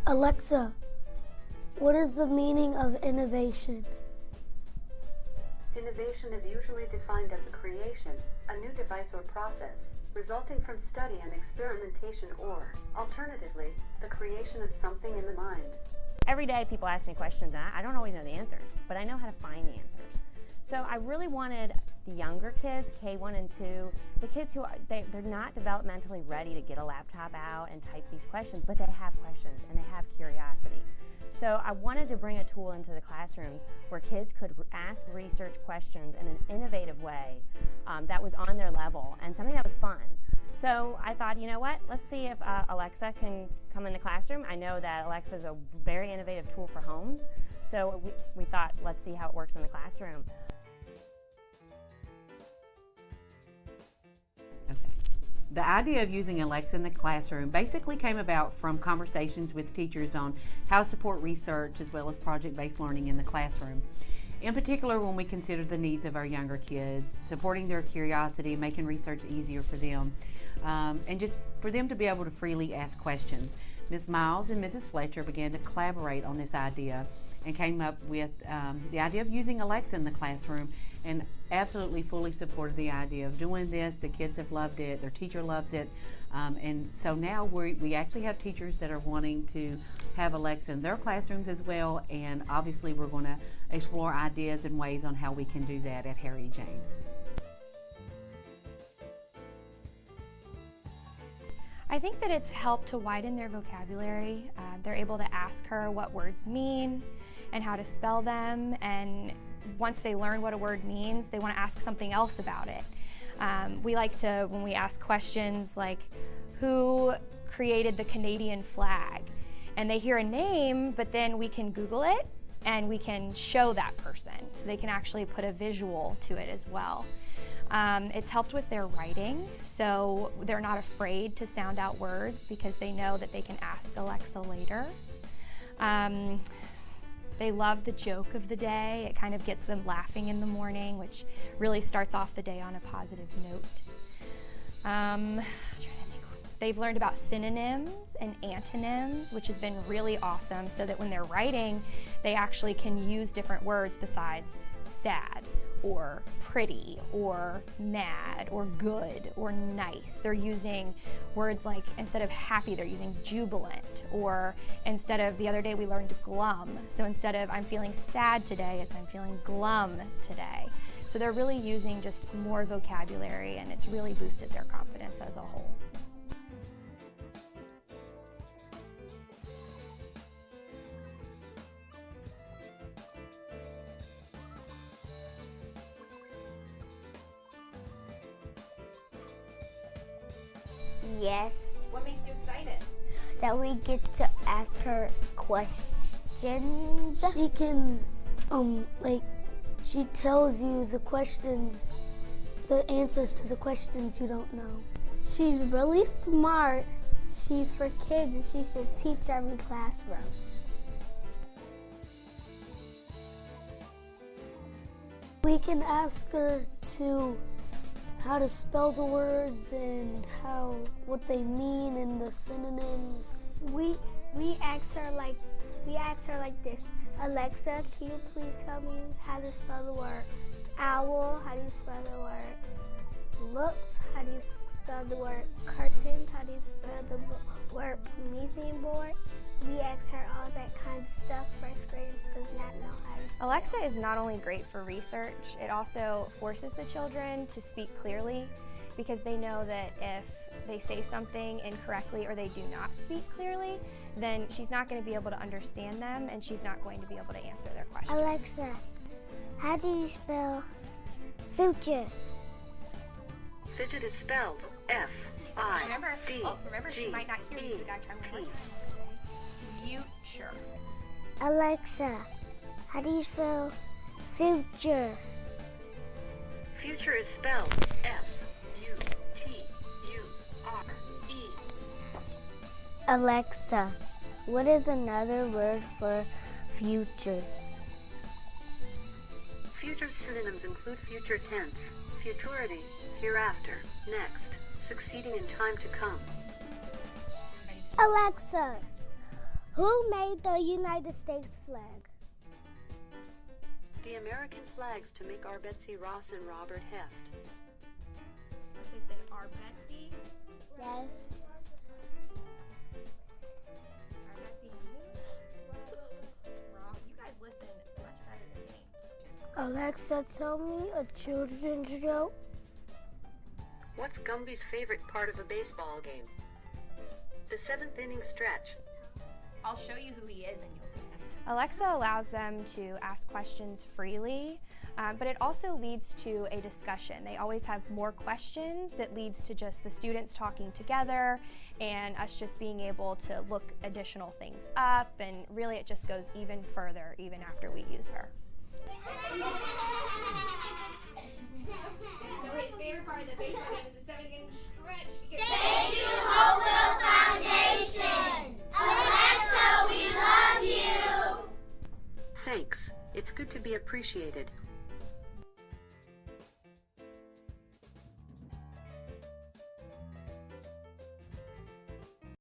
Alexa, what is the meaning of innovation? Innovation is usually defined as a creation, a new device or process, resulting from study and experimentation or, alternatively, the creation of something in the mind. Every day people ask me questions and I don't always know the answers, but I know how to find the answers. So I really wanted the younger kids, K1 and 2, the kids who they're not developmentally ready to get a laptop out and type these questions, but they have questions and they have curiosity. So I wanted to bring a tool into the classrooms where kids could ask research questions in an innovative way that was on their level and something that was fun. So I thought, you know what, let's see if Alexa can come in the classroom. I know that Alexa is a very innovative tool for homes, so we thought, let's see how it works in the classroom. Okay. The idea of using Alexa in the classroom basically came about from conversations with teachers on how to support research as well as project-based learning in the classroom. In particular, when we consider the needs of our younger kids, supporting their curiosity, making research easier for them, and just for them to be able to freely ask questions. Ms. Miles and Mrs. Fletcher began to collaborate on this idea and came up with the idea of using Alexa in the classroom, and absolutely fully supported the idea of doing this. The kids have loved it, their teacher loves it, and so now we actually have teachers that are wanting to have Alexa in their classrooms as well, and obviously we're going to explore ideas and ways on how we can do that at Harry James. I think that it's helped to widen their vocabulary. They're able to ask her what words mean and how to spell them, and once they learn what a word means, they want to ask something else about it. We like to, when we ask questions like, who created the Canadian flag? And they hear a name, but then we can Google it and we can show that person, so they can actually put a visual to it as well. It's helped with their writing, so they're not afraid to sound out words because they know that they can ask Alexa later. They love the joke of the day. It kind of gets them laughing in the morning, which really starts off the day on a positive note. I'm trying to think. They've learned about synonyms and antonyms, which has been really awesome, so that when they're writing, they actually can use different words besides sad or pretty or mad or good or nice. They're using words like, instead of happy, they're using jubilant, or instead of, the other day we learned glum. So instead of I'm feeling sad today, it's I'm feeling glum today. So they're really using just more vocabulary, and it's really boosted their confidence as a whole. Yes. What makes you excited? That we get to ask her questions. She can, she tells you the questions, the answers to the questions you don't know. She's really smart. She's for kids and she should teach every classroom. We can ask her how to spell the words and what they mean and the synonyms. We ask her like this. Alexa, can you please tell me how to spell the word owl? How do you spell the word looks? How do you spell the word curtain? How do you spell the word Promethean board? We ask her all that kind of stuff. First graders does not know how to spell. Alexa is not only great for research, it also forces the children to speak clearly, because they know that if they say something incorrectly or they do not speak clearly, then she's not going to be able to understand them and she's not going to be able to answer their questions. Alexa, how do you spell future? Fidget is spelled F-I-D-G-E-T. Remember, she might not hear you, so we gotta try one more time. Future. Alexa, how do you spell future? Future is spelled F-U-T-U-R-E. Alexa, what is another word for future? Future synonyms include future tense, futurity, hereafter, next, succeeding in time to come. Alexa, Who made the United States flag? The American flags to make are Betsy Ross and Robert Heft. What they say, our Betsy? Yes. Our Betsy who? Rob, you guys listen much better than me. Alexa, tell me a children's joke. What's Gumby's favorite part of a baseball game? The 7th inning stretch. I'll show you who he is and you'll get him. Alexa allows them to ask questions freely, but it also leads to a discussion. They always have more questions that leads to just the students talking together and us just being able to look additional things up, and really it just goes even further even after we use her. So his favorite part of the baseball game is the 7th inning stretch. Thank you, Hopewell Foundation. Alexa, we love you. Thanks. It's good to be appreciated.